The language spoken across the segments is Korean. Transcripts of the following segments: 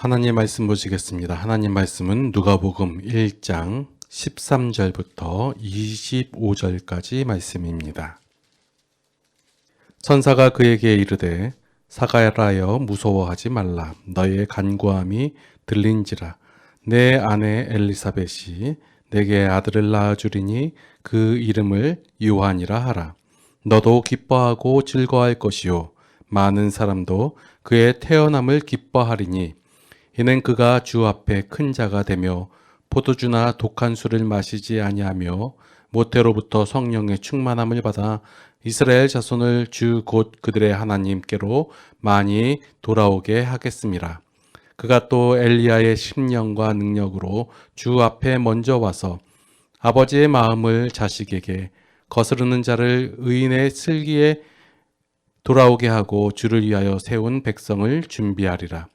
하나님 말씀 보시겠습니다. 하나님 말씀은 누가복음 1장 13절부터 25절까지 말씀입니다. 천사가 그에게 이르되 사가랴여 무서워하지 말라. 너의 간구함이 들린지라. 내 아내 엘리사벳이 내게 아들을 낳아주리니 그 이름을 요한이라 하라. 너도 기뻐하고 즐거워할 것이요 많은 사람도 그의 태어남을 기뻐하리니 이는 그가 주 앞에 큰 자가 되며 포도주나 독한 술을 마시지 아니하며 모태로부터 성령의 충만함을 받아 이스라엘 자손을 주 곧 그들의 하나님께로 많이 돌아오게 하겠음이라. 그가 또 엘리야의 심령과 능력으로 주 앞에 먼저 와서 아버지의 마음을 자식에게 거스르는 자를 의인의 슬기에 돌아오게 하고 주를 위하여 세운 백성을 준비하리라.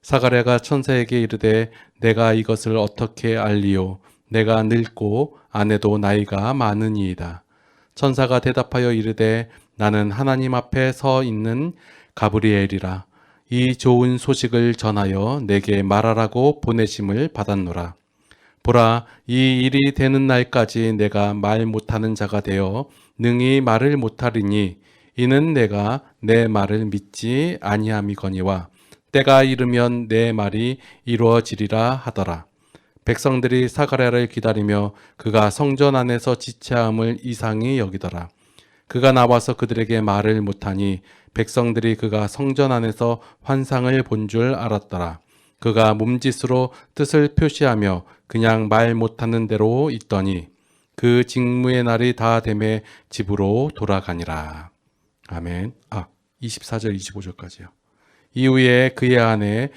사가랴가 천사에게 이르되 내가 이것을 어떻게 알리요? 내가 늙고 아내도 나이가 많으니이다. 천사가 대답하여 이르되 나는 하나님 앞에 서 있는 가브리엘이라. 이 좋은 소식을 전하여 내게 말하라고 보내심을 받았노라. 보라, 이 일이 되는 날까지 내가 말 못하는 자가 되어 능히 말을 못하리니 이는 내가 내 말을 믿지 아니함이거니와 때가 이르면 내 말이 이루어지리라 하더라. 백성들이 사가랴를 기다리며 그가 성전 안에서 지체함을 이상히 여기더라. 그가 나와서 그들에게 말을 못하니 백성들이 그가 성전 안에서 환상을 본 줄 알았더라. 그가 몸짓으로 뜻을 표시하며 그냥 말 못하는 대로 있더니 그 직무의 날이 다 되매 집으로 돌아가니라. 아멘. 24절 25절까지요. 이후에 그의 아내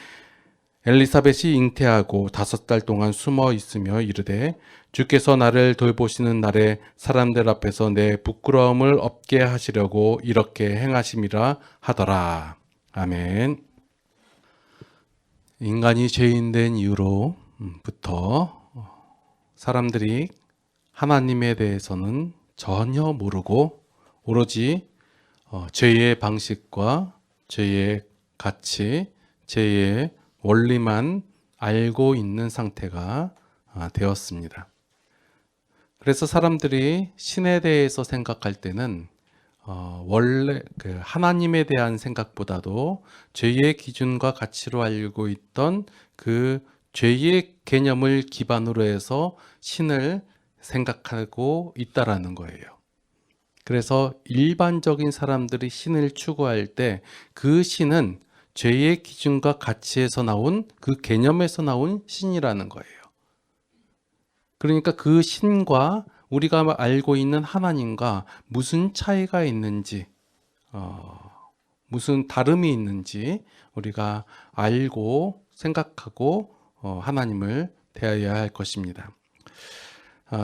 엘리사벳이 잉태하고 5달 동안 숨어 있으며 이르되 주께서 나를 돌보시는 날에 사람들 앞에서 내 부끄러움을 없게 하시려고 이렇게 행하심이라 하더라. 아멘. 인간이 죄인된 이후로부터 사람들이 하나님에 대해서는 전혀 모르고 오로지 죄의 방식과 죄의 가치, 죄의 원리만 알고 있는 상태가 되었습니다. 그래서 사람들이 신에 대해서 생각할 때는 원래 하나님에 대한 생각보다도 죄의 기준과 가치로 알고 있던 그 죄의 개념을 기반으로 해서 신을 생각하고 있다라는 거예요. 그래서 일반적인 사람들이 신을 추구할 때 그 신은 죄의 기준과 가치에서 나온 그 개념에서 나온 신이라는 거예요. 그러니까 그 신과 우리가 알고 있는 하나님과 무슨 차이가 있는지, 무슨 다름이 있는지 우리가 알고 생각하고 하나님을 대해야 할 것입니다.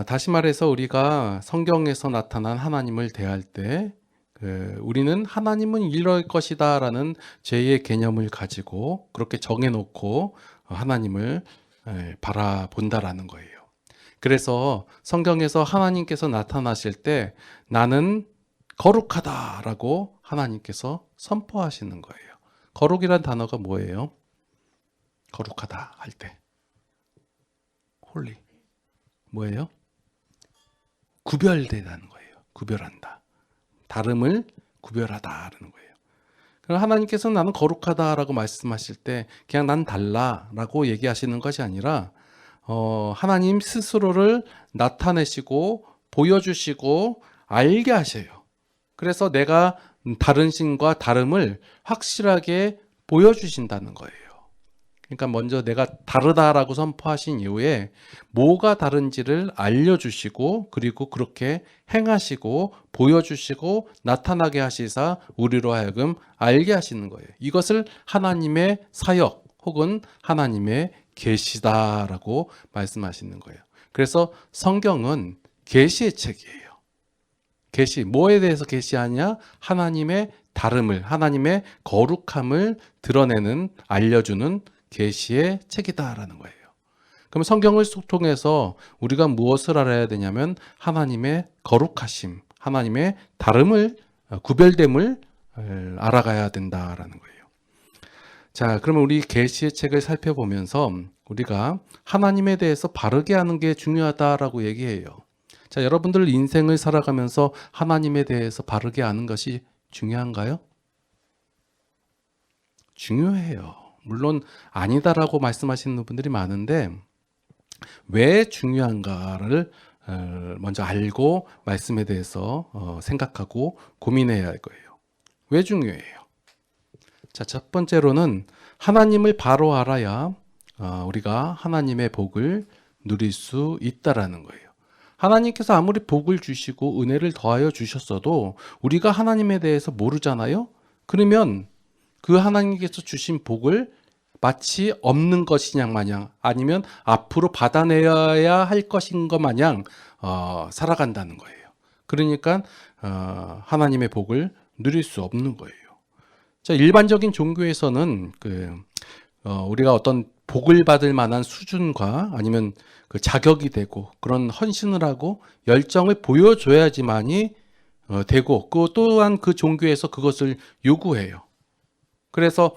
다시 말해서 우리가 성경에서 나타난 하나님을 대할 때 우리는 하나님은 이럴 것이다 라는 죄의 개념을 가지고 그렇게 정해놓고 하나님을 바라본다라는 거예요. 그래서 성경에서 하나님께서 나타나실 때 나는 거룩하다라고 하나님께서 선포하시는 거예요. 거룩이란 단어가 뭐예요? 거룩하다 할 때 홀리 뭐예요? 구별되다는 거예요. 구별한다. 다름을 구별하다라는 거예요. 그럼 하나님께서는 나는 거룩하다라고 말씀하실 때 그냥 난 달라라고 얘기하시는 것이 아니라 하나님 스스로를 나타내시고 보여주시고 알게 하셔요. 그래서 내가 다른 신과 다름을 확실하게 보여주신다는 거예요. 그러니까 먼저 내가 다르다라고 선포하신 이후에 뭐가 다른지를 알려주시고 그리고 그렇게 행하시고 보여주시고 나타나게 하시사 우리로 하여금 알게 하시는 거예요. 이것을 하나님의 사역 혹은 하나님의 계시다라고 말씀하시는 거예요. 그래서 성경은 계시의 책이에요. 계시, 뭐에 대해서 계시하냐? 하나님의 다름을, 하나님의 거룩함을 드러내는, 알려주는 계시의 책이다라는 거예요. 그럼 성경을 통해서 우리가 무엇을 알아야 되냐면 하나님의 거룩하심, 하나님의 다름을, 구별됨을 알아가야 된다라는 거예요. 자, 그러면 우리 계시의 책을 살펴보면서 우리가 하나님에 대해서 바르게 하는 게 중요하다라고 얘기해요. 자, 여러분들 인생을 살아가면서 하나님에 대해서 바르게 아는 것이 중요한가요? 중요해요. 물론 아니다라고 말씀하시는 분들이 많은데 왜 중요한가를 먼저 알고 말씀에 대해서 생각하고 고민해야 할 거예요. 왜 중요해요? 자, 첫 번째로는 하나님을 바로 알아야 우리가 하나님의 복을 누릴 수 있다라는 거예요. 하나님께서 아무리 복을 주시고 은혜를 더하여 주셨어도 우리가 하나님에 대해서 모르잖아요. 그러면 그 하나님께서 주신 복을 마치 없는 것이냐 마냥 아니면 앞으로 받아내야 할 것인 것 마냥 살아간다는 거예요. 그러니까 하나님의 복을 누릴 수 없는 거예요. 자, 일반적인 종교에서는 우리가 어떤 복을 받을 만한 수준과 아니면 그 자격이 되고 그런 헌신을 하고 열정을 보여줘야지만이 되고 그 또한 그 종교에서 그것을 요구해요. 그래서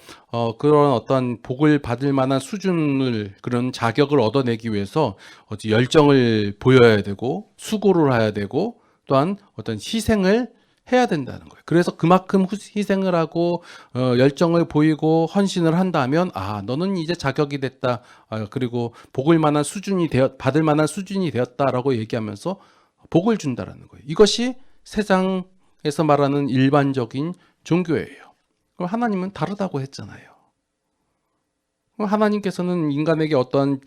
그런 어떤 복을 받을 만한 수준을 그런 자격을 얻어내기 위해서 열정을 보여야 되고 수고를 해야 되고 또한 어떤 희생을 해야 된다는 거예요. 그래서 그만큼 희생을 하고 열정을 보이고 헌신을 한다면 너는 이제 자격이 됐다. 그리고 복을 만한 수준이 받을 만한 수준이 되었다라고 얘기하면서 복을 준다라는 거예요. 이것이 세상에서 말하는 일반적인 종교예요. 그럼 하나님은 다르다고 했잖아요. 그럼 하나님께서는 인간에게 어떤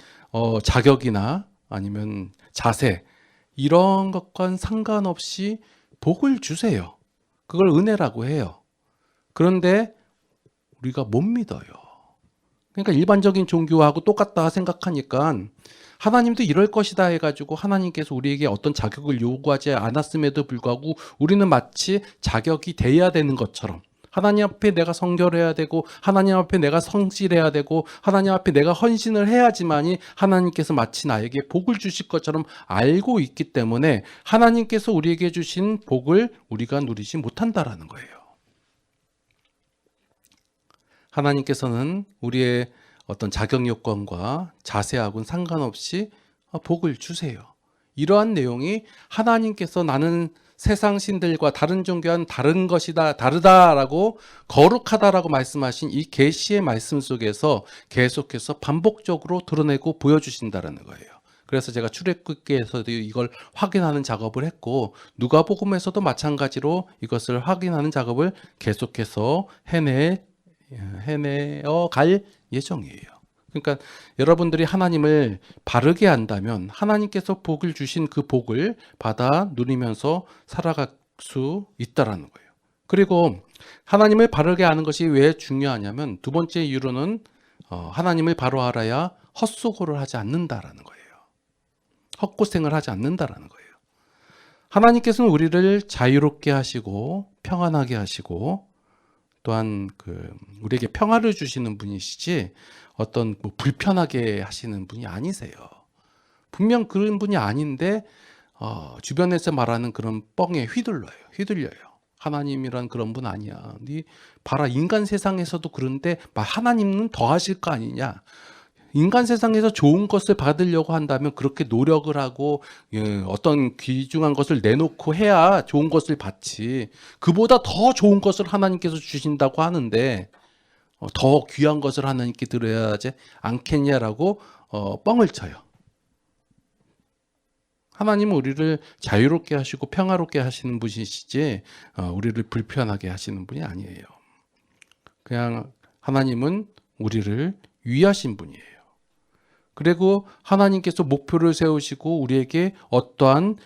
자격이나 아니면 자세 이런 것과는 상관없이 복을 주세요. 그걸 은혜라고 해요. 그런데 우리가 못 믿어요. 그러니까 일반적인 종교하고 똑같다 생각하니까 하나님도 이럴 것이다 해가지고 하나님께서 우리에게 어떤 자격을 요구하지 않았음에도 불구하고 우리는 마치 자격이 돼야 되는 것처럼 하나님 앞에 내가 성결해야 되고 하나님 앞에 내가 성실해야 되고 하나님 앞에 내가 헌신을 해야지만이 하나님께서 마치 나에게 복을 주실 것처럼 알고 있기 때문에 하나님께서 우리에게 주신 복을 우리가 누리지 못한다라는 거예요. 하나님께서는 우리의 어떤 자격 요건과 자세하고는 상관없이 복을 주세요. 이러한 내용이 하나님께서 나는 세상 신들과 다른 종교와는 다른 것이다, 다르다라고 거룩하다라고 말씀하신 이 계시의 말씀 속에서 계속해서 반복적으로 드러내고 보여주신다라는 거예요. 그래서 제가 출애굽기에서도 이걸 확인하는 작업을 했고 누가복음에서도 마찬가지로 이것을 확인하는 작업을 계속해서 해내어 갈 예정이에요. 그러니까 여러분들이 하나님을 바르게 안다면 하나님께서 복을 주신 그 복을 받아 누리면서 살아갈 수 있다라는 거예요. 그리고 하나님을 바르게 아는 것이 왜 중요하냐면 두 번째 이유로는 하나님을 바로 알아야 헛수고를 하지 않는다라는 거예요. 헛고생을 하지 않는다라는 거예요. 하나님께서는 우리를 자유롭게 하시고 평안하게 하시고 또한 우리에게 평화를 주시는 분이시지 어떤 불편하게 하시는 분이 아니세요. 분명 그런 분이 아닌데 주변에서 말하는 그런 뻥에 휘둘려요. 하나님이란 그런 분 아니야. 네 봐라 인간 세상에서도 그런데 하나님은 더 하실 거 아니냐. 인간 세상에서 좋은 것을 받으려고 한다면 그렇게 노력을 하고 어떤 귀중한 것을 내놓고 해야 좋은 것을 받지. 그보다 더 좋은 것을 하나님께서 주신다고 하는데 더 귀한 것을 하나님께 드려야 하지 않겠냐라고 뻥을 쳐요. 하나님은 우리를 자유롭게 하시고 평화롭게 하시는 분이시지 우리를 불편하게 하시는 분이 아니에요. 그냥 하나님은 우리를 위하신 분이에요. 그리고 하나님께서 목표를 세우시고 우리에게 어떠한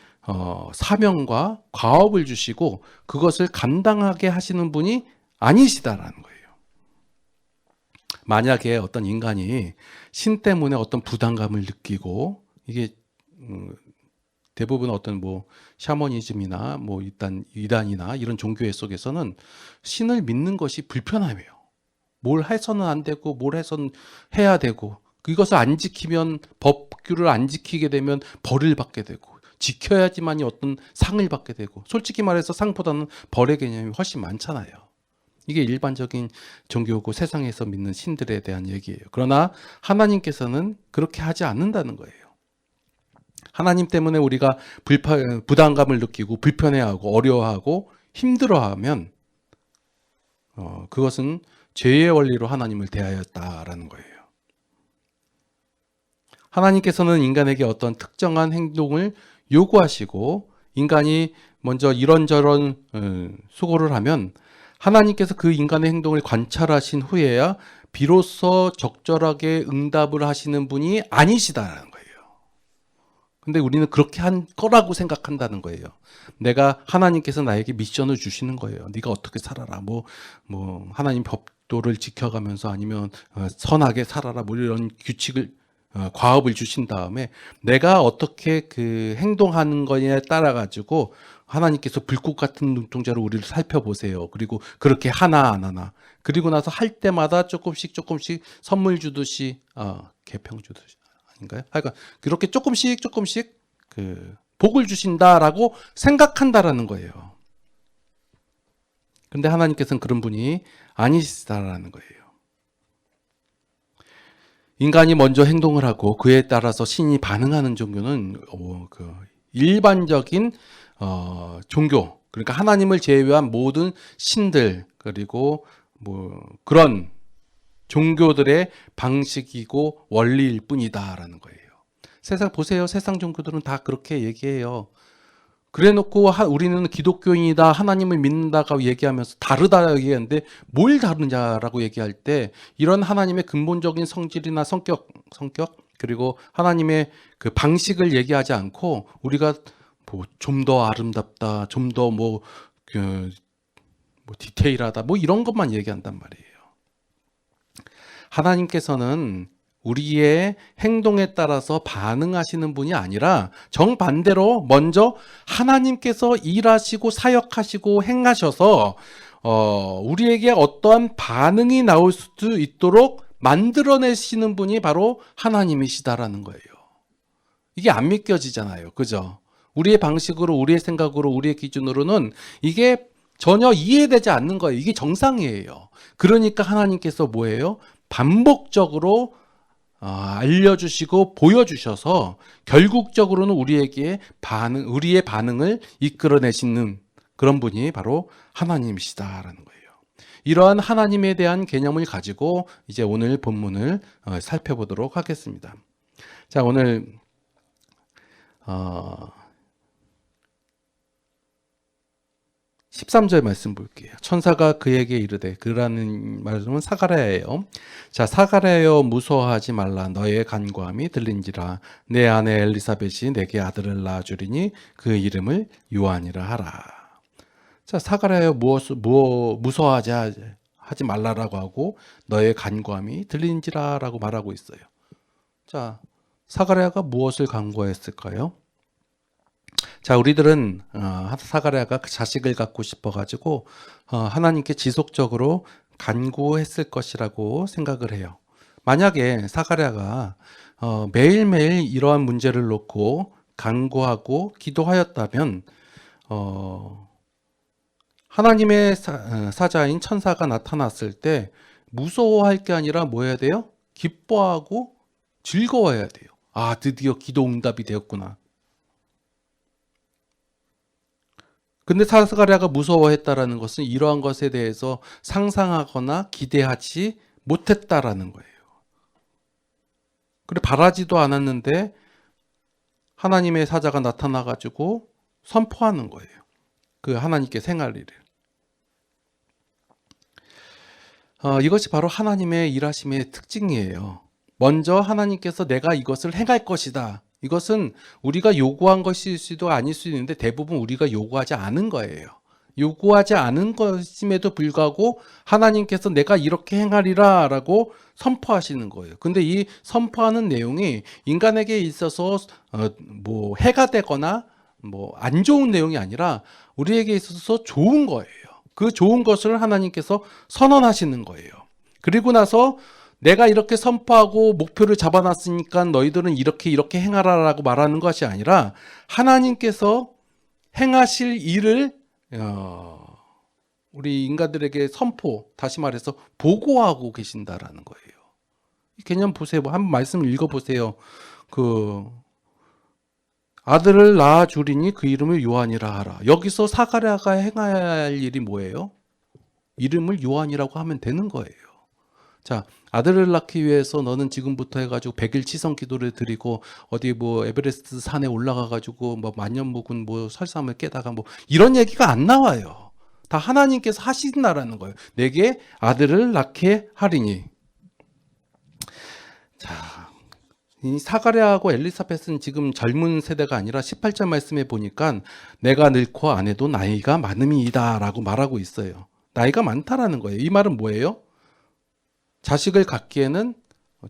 사명과 과업을 주시고 그것을 감당하게 하시는 분이 아니시다라는 거예요. 만약에 어떤 인간이 신 때문에 어떤 부담감을 느끼고 이게 대부분 어떤 샤머니즘이나 이단이나 이런 종교회 속에서는 신을 믿는 것이 불편해요. 뭘 해서는 안 되고 뭘 해서는 해야 되고 이것을 안 지키면 법규를 안 지키게 되면 벌을 받게 되고 지켜야지만이 어떤 상을 받게 되고 솔직히 말해서 상보다는 벌의 개념이 훨씬 많잖아요. 이게 일반적인 종교고 세상에서 믿는 신들에 대한 얘기예요. 그러나 하나님께서는 그렇게 하지 않는다는 거예요. 하나님 때문에 우리가 부담감을 느끼고 불편해하고 어려워하고 힘들어하면 그것은 죄의 원리로 하나님을 대하였다라는 거예요. 하나님께서는 인간에게 어떤 특정한 행동을 요구하시고 인간이 먼저 이런저런 수고를 하면 하나님께서 그 인간의 행동을 관찰하신 후에야 비로소 적절하게 응답을 하시는 분이 아니시다라는 거예요. 근데 우리는 그렇게 한 거라고 생각한다는 거예요. 내가 하나님께서 나에게 미션을 주시는 거예요. 네가 어떻게 살아라. 뭐 하나님 법도를 지켜가면서 아니면 선하게 살아라. 뭐 이런 규칙을 과업을 주신 다음에 내가 어떻게 그 행동하는 거냐에 따라 가지고 하나님께서 불꽃 같은 눈동자로 우리를 살펴보세요. 그리고 그렇게 하나 안 하나. 그리고 나서 할 때마다 조금씩 선물 주듯이 계평 주듯이 아닌가요? 하여간 그렇게 조금씩 그 복을 주신다라고 생각한다라는 거예요. 근데 하나님께서는 그런 분이 아니시다라는 거예요. 인간이 먼저 행동을 하고 그에 따라서 신이 반응하는 종교는 그 일반적인 종교, 그러니까 하나님을 제외한 모든 신들 그리고 뭐 그런 종교들의 방식이고 원리일 뿐이다라는 거예요. 세상 보세요. 세상 종교들은 다 그렇게 얘기해요. 그래놓고 우리는 기독교인이다, 하나님을 믿는다고 얘기하면서 다르다 얘기하는데 뭘 다르냐라고 얘기할 때 이런 하나님의 근본적인 성질이나 성격 그리고 하나님의 그 방식을 얘기하지 않고 우리가 뭐 좀 더 아름답다, 좀 더 뭐 디테일하다, 뭐 이런 것만 얘기한단 말이에요. 하나님께서는 우리의 행동에 따라서 반응하시는 분이 아니라 정반대로 먼저 하나님께서 일하시고 사역하시고 행하셔서 우리에게 어떠한 반응이 나올 수 있도록 만들어내시는 분이 바로 하나님이시다라는 거예요. 이게 안 믿겨지잖아요. 그죠? 우리의 방식으로, 우리의 생각으로, 우리의 기준으로는 이게 전혀 이해되지 않는 거예요. 이게 정상이에요. 그러니까 하나님께서 뭐예요? 반복적으로 알려주시고 보여주셔서 결국적으로는 우리의 반응을 이끌어내시는 그런 분이 바로 하나님이시다라는 거예요. 이러한 하나님에 대한 개념을 가지고 이제 오늘 본문을 살펴보도록 하겠습니다. 자, 오늘 13절 말씀 볼게요. 천사가 그에게 이르되, 그라는 말씀은 사가랴예요. 자, 사가랴여 무서워하지 말라. 너의 간구함이 들린지라. 내 아내 엘리사벳이 내게 아들을 낳아주리니 그 이름을 요한이라 하라. 자, 사가랴여 무서워하지 말라라고 하고 너의 간구함이 들린지라라고 말하고 있어요. 자, 사가랴가 무엇을 간구했을까요? 자, 우리들은 사가랴가 자식을 갖고 싶어가지고 하나님께 지속적으로 간구했을 것이라고 생각을 해요. 만약에 사가랴가 매일매일 이러한 문제를 놓고 간구하고 기도하였다면 하나님의 사자인 천사가 나타났을 때 무서워할 게 아니라 뭐 해야 돼요? 기뻐하고 즐거워해야 돼요. 아, 드디어 기도 응답이 되었구나. 근데 사가랴가 무서워했다라는 것은 이러한 것에 대해서 상상하거나 기대하지 못했다라는 거예요. 그래, 바라지도 않았는데 하나님의 사자가 나타나가지고 선포하는 거예요. 그 하나님께 생할 일을. 이것이 바로 하나님의 일하심의 특징이에요. 먼저 하나님께서 내가 이것을 행할 것이다. 이것은 우리가 요구한 것일 수도 아닐 수 있는데 대부분 우리가 요구하지 않은 거예요. 요구하지 않은 것임에도 불구하고 하나님께서 내가 이렇게 행하리라 라고 선포하시는 거예요. 근데 이 선포하는 내용이 인간에게 있어서 뭐 해가 되거나 뭐 안 좋은 내용이 아니라 우리에게 있어서 좋은 거예요. 그 좋은 것을 하나님께서 선언하시는 거예요. 그리고 나서 내가 이렇게 선포하고 목표를 잡아놨으니까 너희들은 이렇게 행하라라고 말하는 것이 아니라 하나님께서 행하실 일을 우리 인간들에게 선포, 다시 말해서 보고하고 계신다라는 거예요. 이 개념 보세요. 한번 말씀을 읽어보세요. 그 아들을 낳아 주리니 그 이름을 요한이라 하라. 여기서 사가랴가 행해야 할 일이 뭐예요? 이름을 요한이라고 하면 되는 거예요. 자, 아들을 낳기 위해서 너는 지금부터 해가지고 100일 치성 기도를 드리고 어디 뭐 에베레스트 산에 올라가가지고 뭐 만년 묵은 뭐 설삼을 깨다가 뭐 이런 얘기가 안 나와요. 다 하나님께서 하신다라는 거예요. 내게 아들을 낳게 하리니. 자, 이 사가랴하고 엘리사벳은 지금 젊은 세대가 아니라 18절 말씀에 보니까 내가 늙고 아내도 나이가 많음이다 라고 말하고 있어요. 나이가 많다라는 거예요. 이 말은 뭐예요? 자식을 갖기에는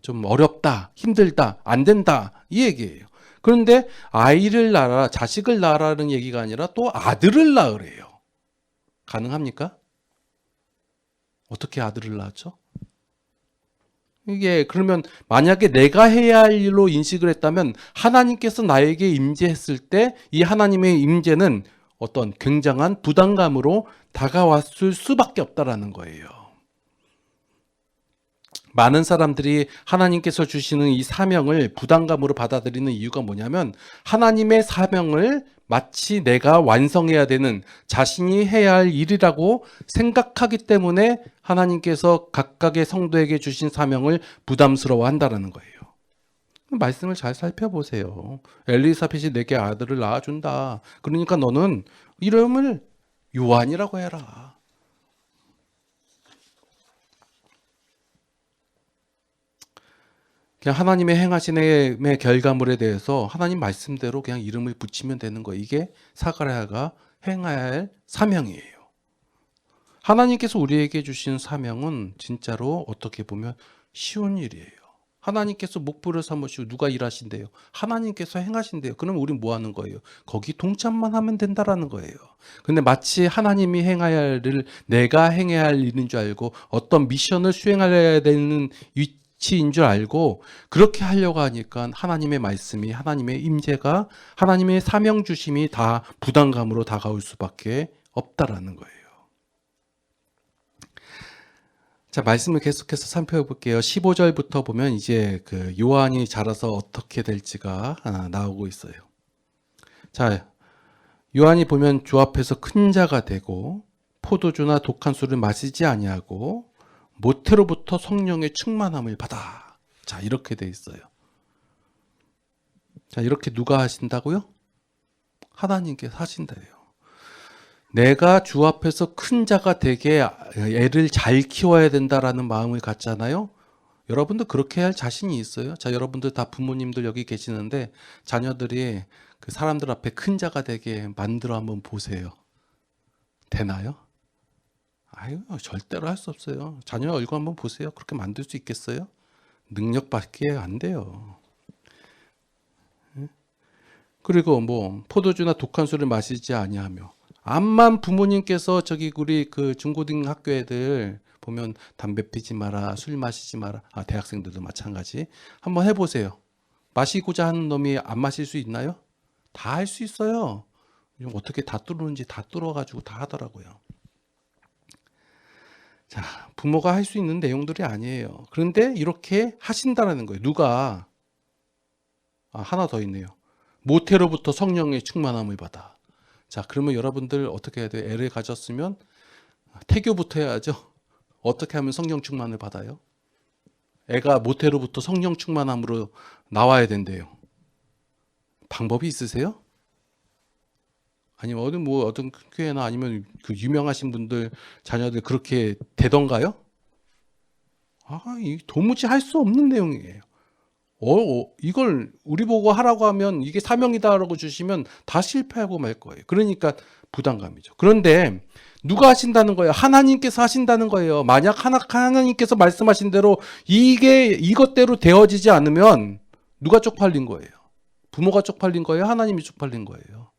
좀 어렵다, 힘들다, 안 된다 이 얘기예요. 그런데 아이를 낳아라, 자식을 낳아라는 얘기가 아니라 또 아들을 낳으래요. 가능합니까? 어떻게 아들을 낳았죠? 이게 그러면 만약에 내가 해야 할 일로 인식을 했다면 하나님께서 나에게 임재했을 때 이 하나님의 임재는 어떤 굉장한 부담감으로 다가왔을 수밖에 없다라는 거예요. 많은 사람들이 하나님께서 주시는 이 사명을 부담감으로 받아들이는 이유가 뭐냐면 하나님의 사명을 마치 내가 완성해야 되는 자신이 해야 할 일이라고 생각하기 때문에 하나님께서 각각의 성도에게 주신 사명을 부담스러워 한다는 거예요. 말씀을 잘 살펴보세요. 엘리사벳이 내게 아들을 낳아준다. 그러니까 너는 이름을 요한이라고 해라. 그냥 하나님의 행하심의 결과물에 대해서 하나님 말씀대로 그냥 이름을 붙이면 되는 거예요. 이게 사가랴가 행해야 할 사명이에요. 하나님께서 우리에게 주신 사명은 진짜로 어떻게 보면 쉬운 일이에요. 하나님께서 목표를 삼으시고 누가 일하신대요? 하나님께서 행하신대요. 그럼 우린 뭐 하는 거예요? 거기 동참만 하면 된다라는 거예요. 근데 마치 하나님이 행해야 할 일을 내가 행해야 할 일인 줄 알고 어떤 미션을 수행해야 되는 위치인 줄 알고 그렇게 하려고 하니까 하나님의 말씀이, 하나님의 임재가, 하나님의 사명 주심이 다 부담감으로 다가올 수밖에 없다라는 거예요. 자, 말씀을 계속해서 살펴볼게요. 15절부터 보면 이제 그 요한이 자라서 어떻게 될지가 나오고 있어요. 자, 요한이 보면 주 앞에서 큰 자가 되고 포도주나 독한 술을 마시지 아니하고 모태로부터 성령의 충만함을 받아. 자, 이렇게 돼 있어요. 자, 이렇게 누가 하신다고요? 하나님께서 하신다예요. 내가 주 앞에서 큰 자가 되게 애를 잘 키워야 된다라는 마음을 갖잖아요. 여러분들 그렇게 할 자신이 있어요? 자, 여러분들 다 부모님들 여기 계시는데 자녀들이 그 사람들 앞에 큰 자가 되게 만들어 한번 보세요. 되나요? 아유, 절대로 할 수 없어요. 자녀 얼굴 한번 보세요. 그렇게 만들 수 있겠어요? 능력밖에 안 돼요. 그리고 뭐 포도주나 독한 술을 마시지 아니하며 암만 부모님께서 저기 우리 그 중고등학교 애들 보면 담배 피지 마라, 술 마시지 마라. 아, 대학생들도 마찬가지. 한번 해보세요. 마시고자 하는 놈이 안 마실 수 있나요? 다 할 수 있어요. 어떻게 다 뚫는지 다 뚫어가지고 다 하더라고요. 자, 부모가 할 수 있는 내용들이 아니에요. 그런데 이렇게 하신다라는 거예요. 누가? 하나 더 있네요. 모태로부터 성령의 충만함을 받아. 자, 그러면 여러분들 어떻게 해야 돼요? 애를 가졌으면 태교부터 해야죠. 어떻게 하면 성령 충만을 받아요? 애가 모태로부터 성령 충만함으로 나와야 된대요. 방법이 있으세요? 아니면 어떤 교회나 아니면 그 유명하신 분들 자녀들 그렇게 되던가요? 이 도무지 할 수 없는 내용이에요. 이걸 우리 보고 하라고 하면 이게 사명이다라고 주시면 다 실패하고 말 거예요. 그러니까 부담감이죠. 그런데 누가 하신다는 거예요? 하나님께서 하신다는 거예요. 만약 하나님께서 말씀하신 대로 이게 이것대로 되어지지 않으면 누가 쪽팔린 거예요? 부모가 쪽팔린 거예요? 하나님이 쪽팔린 거예요?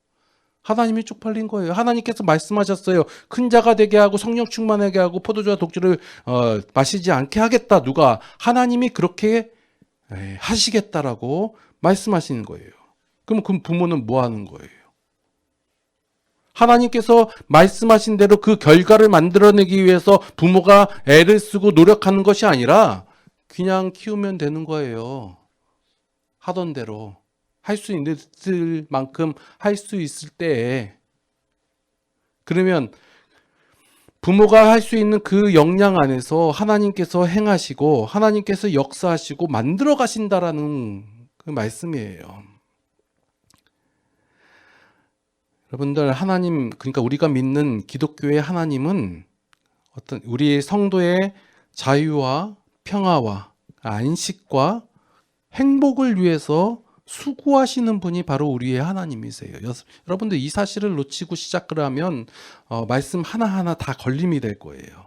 하나님이 쪽팔린 거예요. 하나님께서 말씀하셨어요. 큰 자가 되게 하고 성령 충만하게 하고 포도주와 독주를 마시지 않게 하겠다. 누가? 하나님이 그렇게 하시겠다라고 말씀하시는 거예요. 그럼 그 부모는 뭐 하는 거예요? 하나님께서 말씀하신 대로 그 결과를 만들어내기 위해서 부모가 애를 쓰고 노력하는 것이 아니라 그냥 키우면 되는 거예요. 하던 대로. 할 수 있는 만큼 할 수 있을 때에. 그러면 부모가 할 수 있는 그 역량 안에서 하나님께서 행하시고 하나님께서 역사하시고 만들어 가신다라는 그 말씀이에요. 여러분들, 하나님, 그러니까 우리가 믿는 기독교의 하나님은 어떤 우리 성도의 자유와 평화와 안식과 행복을 위해서 수고하시는 분이 바로 우리의 하나님이세요. 여러분들, 이 사실을 놓치고 시작을 하면 말씀 하나하나 다 걸림이 될 거예요.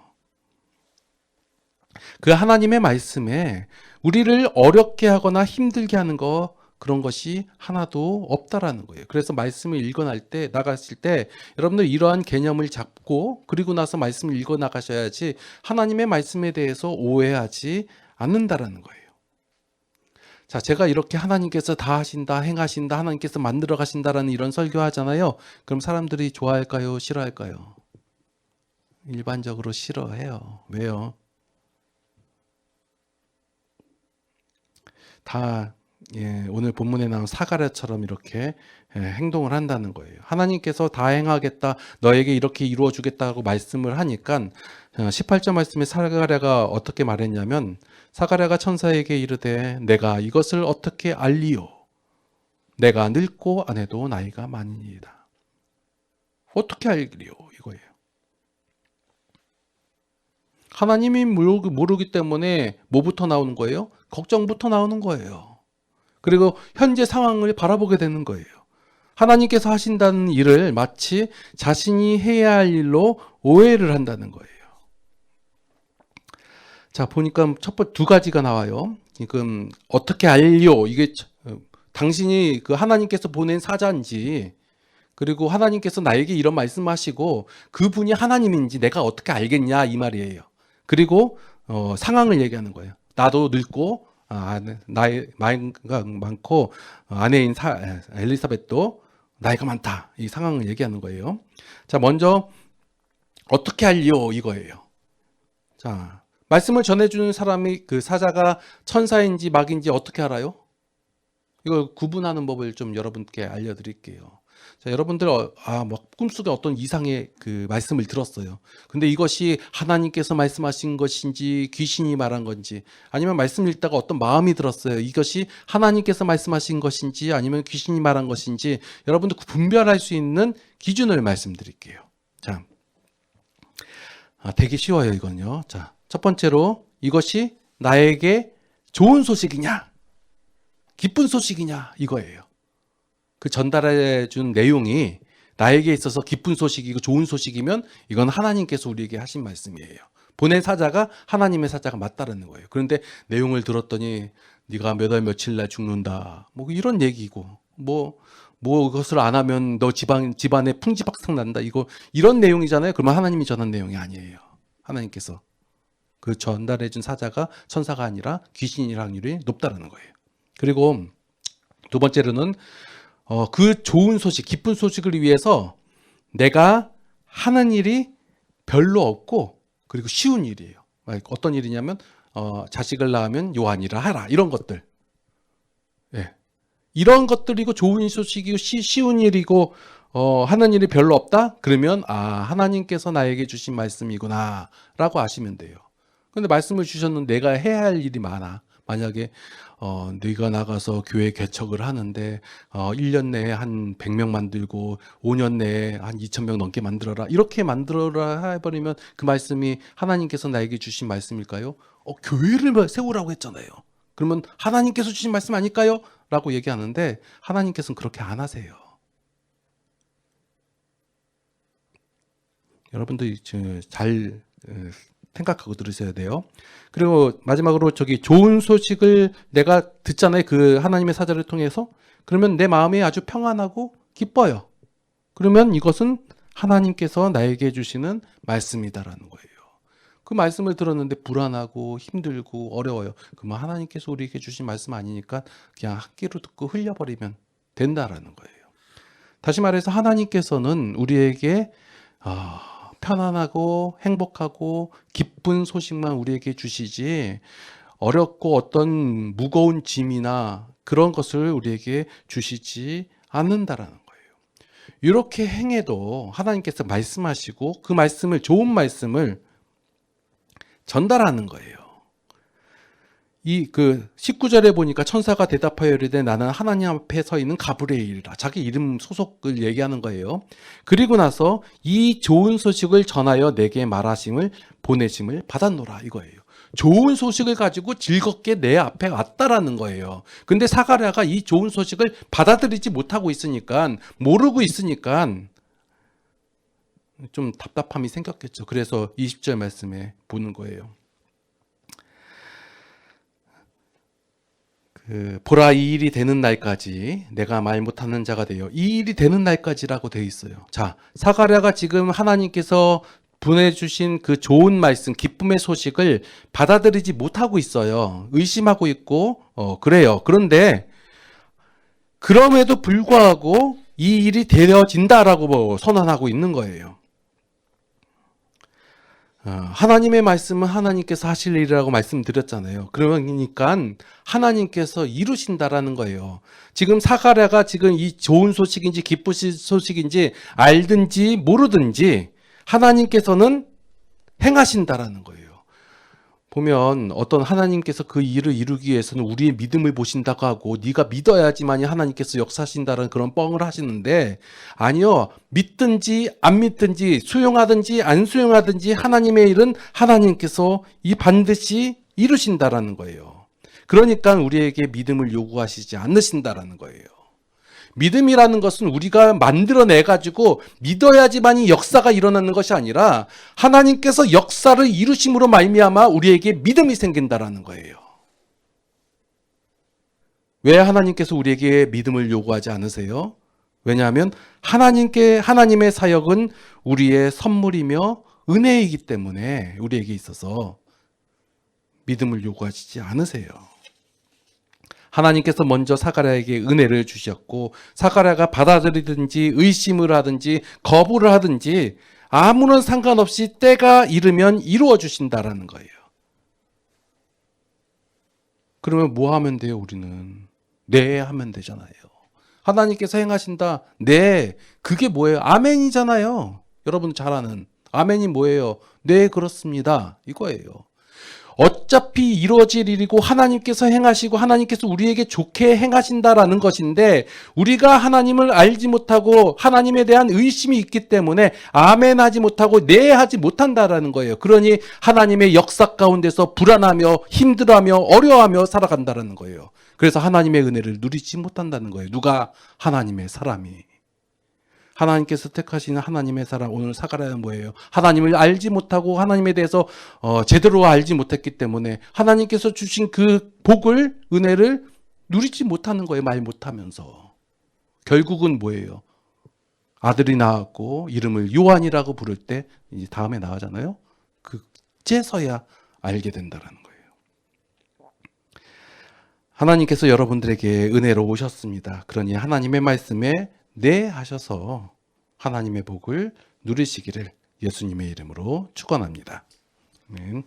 그 하나님의 말씀에 우리를 어렵게 하거나 힘들게 하는 그런 것이 하나도 없다라는 거예요. 그래서 말씀을 나가실 때 여러분들 이러한 개념을 잡고 그리고 나서 말씀을 읽어 나가셔야지 하나님의 말씀에 대해서 오해하지 않는다라는 거예요. 자, 제가 이렇게 하나님께서 다 하신다, 행하신다, 하나님께서 만들어 가신다라는 이런 설교하잖아요. 그럼 사람들이 좋아할까요? 싫어할까요? 일반적으로 싫어해요. 왜요? 다 오늘 본문에 나온 사가랴처럼 이렇게 행동을 한다는 거예요. 하나님께서 다 행하겠다, 너에게 이렇게 이루어 주겠다고 말씀을 하니까 18절 말씀에 사가랴가 어떻게 말했냐면, 사가랴가 천사에게 이르되 내가 이것을 어떻게 알리요? 내가 늙고 아내도 나이가 많으니이다. 어떻게 알리요? 이거예요. 하나님이 모르기 때문에 뭐부터 나오는 거예요? 걱정부터 나오는 거예요. 그리고 현재 상황을 바라보게 되는 거예요. 하나님께서 하신다는 일을 마치 자신이 해야 할 일로 오해를 한다는 거예요. 자, 보니까 두 가지가 나와요. 지금 어떻게 알려? 이게 당신이 그 하나님께서 보낸 사자인지, 그리고 하나님께서 나에게 이런 말씀하시고 그분이 하나님인지 내가 어떻게 알겠냐, 이 말이에요. 그리고 상황을 얘기하는 거예요. 나도 늙고 나이 나이가 많고 아내인 엘리사벳도 나이가 많다, 이 상황을 얘기하는 거예요. 자, 먼저 어떻게 알리오, 이거예요. 자, 말씀을 전해주는 사람이 그 사자가 천사인지 마귀인지 어떻게 알아요? 이걸 구분하는 법을 좀 여러분께 알려드릴게요. 자, 여러분들 막 꿈속에 어떤 이상의 그 말씀을 들었어요. 근데 이것이 하나님께서 말씀하신 것인지 귀신이 말한 건지, 아니면 말씀 읽다가 어떤 마음이 들었어요. 이것이 하나님께서 말씀하신 것인지 아니면 귀신이 말한 것인지 여러분들 분별할 수 있는 기준을 말씀드릴게요. 자, 되게 쉬워요, 이건요. 자, 첫 번째로 이것이 나에게 좋은 소식이냐, 기쁜 소식이냐, 이거예요. 그 전달해 준 내용이 나에게 있어서 기쁜 소식이고 좋은 소식이면 이건 하나님께서 우리에게 하신 말씀이에요. 보낸 사자가 하나님의 사자가 맞다라는 거예요. 그런데 내용을 들었더니 네가 몇 월 며칠 날 죽는다, 뭐 이런 얘기고, 뭐 그것을 안 하면 너 집안에 풍지박산 난다, 이런 내용이잖아요. 그러면 하나님이 전한 내용이 아니에요. 하나님께서 그 전달해 준 사자가 천사가 아니라 귀신일 확률이 높다라는 거예요. 그리고 두 번째로는 그 좋은 소식, 기쁜 소식을 위해서 내가 하는 일이 별로 없고 그리고 쉬운 일이에요. 어떤 일이냐면 자식을 낳으면 요한이라 하라, 이런 것들. 예. 이런 것들이고 좋은 소식이고 쉬운 일이고 하는 일이 별로 없다? 그러면 하나님께서 나에게 주신 말씀이구나 라고 아시면 돼요. 근데 말씀을 주셨는데 내가 해야 할 일이 많아. 만약에 네가 나가서 교회 개척을 하는데 1년 내에 한 100명 만들고 5년 내에 한 2,000명 넘게 만들어라, 이렇게 만들어라 해버리면 그 말씀이 하나님께서 나에게 주신 말씀일까요? 교회를 세우라고 했잖아요. 그러면 하나님께서 주신 말씀 아닐까요? 라고 얘기하는데 하나님께서는 그렇게 안 하세요. 여러분들 잘 생각하고 들으셔야 돼요. 그리고 마지막으로 좋은 소식을 내가 듣잖아요. 그 하나님의 사자를 통해서. 그러면 내 마음이 아주 평안하고 기뻐요. 그러면 이것은 하나님께서 나에게 주시는 말씀이다라는 거예요. 그 말씀을 들었는데 불안하고 힘들고 어려워요. 그러면 하나님께서 우리에게 주신 말씀 아니니까 그냥 학기로 듣고 흘려버리면 된다라는 거예요. 다시 말해서 하나님께서는 우리에게 편안하고 행복하고 기쁜 소식만 우리에게 주시지 어렵고 어떤 무거운 짐이나 그런 것을 우리에게 주시지 않는다라는 거예요. 이렇게 행해도 하나님께서 말씀하시고 그 말씀을, 좋은 말씀을 전달하는 거예요. 19절에 보니까 천사가 대답하여 이르되 나는 하나님 앞에 서 있는 가브리엘이라. 자기 이름 소속을 얘기하는 거예요. 그리고 나서 이 좋은 소식을 전하여 내게 말하심을 보내심을 받았노라 이거예요. 좋은 소식을 가지고 즐겁게 내 앞에 왔다라는 거예요. 근데 사가랴가 이 좋은 소식을 받아들이지 못하고 있으니까, 모르고 있으니까 좀 답답함이 생겼겠죠. 그래서 20절 말씀에 보는 거예요. 보라, 이 일이 되는 날까지 내가 말 못하는 자가 되어. 이 일이 되는 날까지라고 되어 있어요. 자, 사가랴가 지금 하나님께서 보내주신 그 좋은 말씀, 기쁨의 소식을 받아들이지 못하고 있어요. 의심하고 있고 그래요. 그런데 그럼에도 불구하고 이 일이 되어진다라고 선언하고 있는 거예요. 하나님의 말씀은 하나님께서 하실 일이라고 말씀드렸잖아요. 그러니까 하나님께서 이루신다라는 거예요. 지금 사가랴가 지금 이 좋은 소식인지 기쁘신 소식인지 알든지 모르든지 하나님께서는 행하신다라는 거예요. 보면 어떤 하나님께서 그 일을 이루기 위해서는 우리의 믿음을 보신다고 하고 네가 믿어야지만이 하나님께서 역사하신다는 그런 뻥을 하시는데, 아니요, 믿든지 안 믿든지 수용하든지 안 수용하든지 하나님의 일은 하나님께서 반드시 이루신다라는 거예요. 그러니까 우리에게 믿음을 요구하시지 않으신다라는 거예요. 믿음이라는 것은 우리가 만들어내가지고 믿어야지만이 역사가 일어나는 것이 아니라 하나님께서 역사를 이루심으로 말미암아 우리에게 믿음이 생긴다라는 거예요. 왜 하나님께서 우리에게 믿음을 요구하지 않으세요? 왜냐하면 하나님의 사역은 우리의 선물이며 은혜이기 때문에 우리에게 있어서 믿음을 요구하시지 않으세요. 하나님께서 먼저 사가랴에게 은혜를 주셨고, 사가랴가 받아들이든지 의심을 하든지 거부를 하든지 아무런 상관없이 때가 이르면 이루어 주신다라는 거예요. 그러면 뭐 하면 돼요? 우리는 네 하면 되잖아요. 하나님께서 행하신다. 네. 그게 뭐예요? 아멘이잖아요. 여러분 잘 아는 아멘이 뭐예요? 네, 그렇습니다. 이거예요. 어차피 이루어질 일이고 하나님께서 행하시고 하나님께서 우리에게 좋게 행하신다라는 것인데, 우리가 하나님을 알지 못하고 하나님에 대한 의심이 있기 때문에 아멘 하지 못하고 네 하지 못한다라는 거예요. 그러니 하나님의 역사 가운데서 불안하며 힘들어하며 어려워하며 살아간다라는 거예요. 그래서 하나님의 은혜를 누리지 못한다는 거예요. 누가? 하나님의 사람이. 하나님께서 택하시는 하나님의 사람, 오늘 사가랴는 뭐예요? 하나님을 알지 못하고 하나님에 대해서 제대로 알지 못했기 때문에 하나님께서 주신 그 복을, 은혜를 누리지 못하는 거예요. 말 못하면서. 결국은 뭐예요? 아들이 낳았고 이름을 요한이라고 부를 때 이제 다음에 나오잖아요. 그제서야 알게 된다는 거예요. 하나님께서 여러분들에게 은혜로 오셨습니다. 그러니 하나님의 말씀에 네 하셔서 하나님의 복을 누리시기를 예수님의 이름으로 축원합니다. 아멘.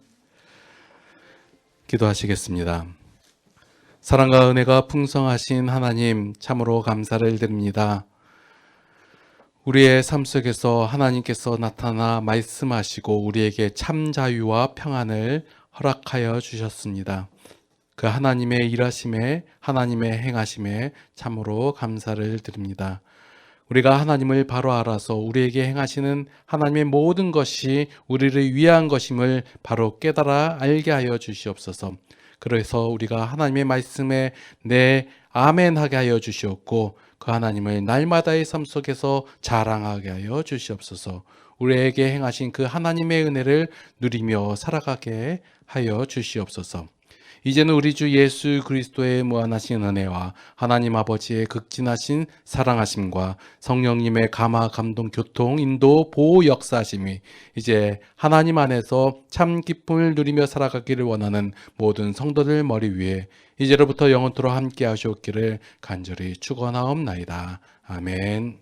기도하시겠습니다. 사랑과 은혜가 풍성하신 하나님, 참으로 감사를 드립니다. 우리의 삶 속에서 하나님께서 나타나 말씀하시고 우리에게 참 자유와 평안을 허락하여 주셨습니다. 그 하나님의 일하심에, 하나님의 행하심에 참으로 감사를 드립니다. 우리가 하나님을 바로 알아서 우리에게 행하시는 하나님의 모든 것이 우리를 위한 것임을 바로 깨달아 알게 하여 주시옵소서. 그래서 우리가 하나님의 말씀에 네, 아멘하게 하여 주시옵고 그 하나님을 날마다의 삶 속에서 자랑하게 하여 주시옵소서. 우리에게 행하신 그 하나님의 은혜를 누리며 살아가게 하여 주시옵소서. 이제는 우리 주 예수 그리스도의 무한하신 은혜와 하나님 아버지의 극진하신 사랑하심과 성령님의 감화, 감동, 교통, 인도, 보호, 역사하심이 이제 하나님 안에서 참 기쁨을 누리며 살아가기를 원하는 모든 성도들 머리 위에 이제로부터 영원토록 함께 하시옵기를 간절히 축원하옵나이다. 아멘.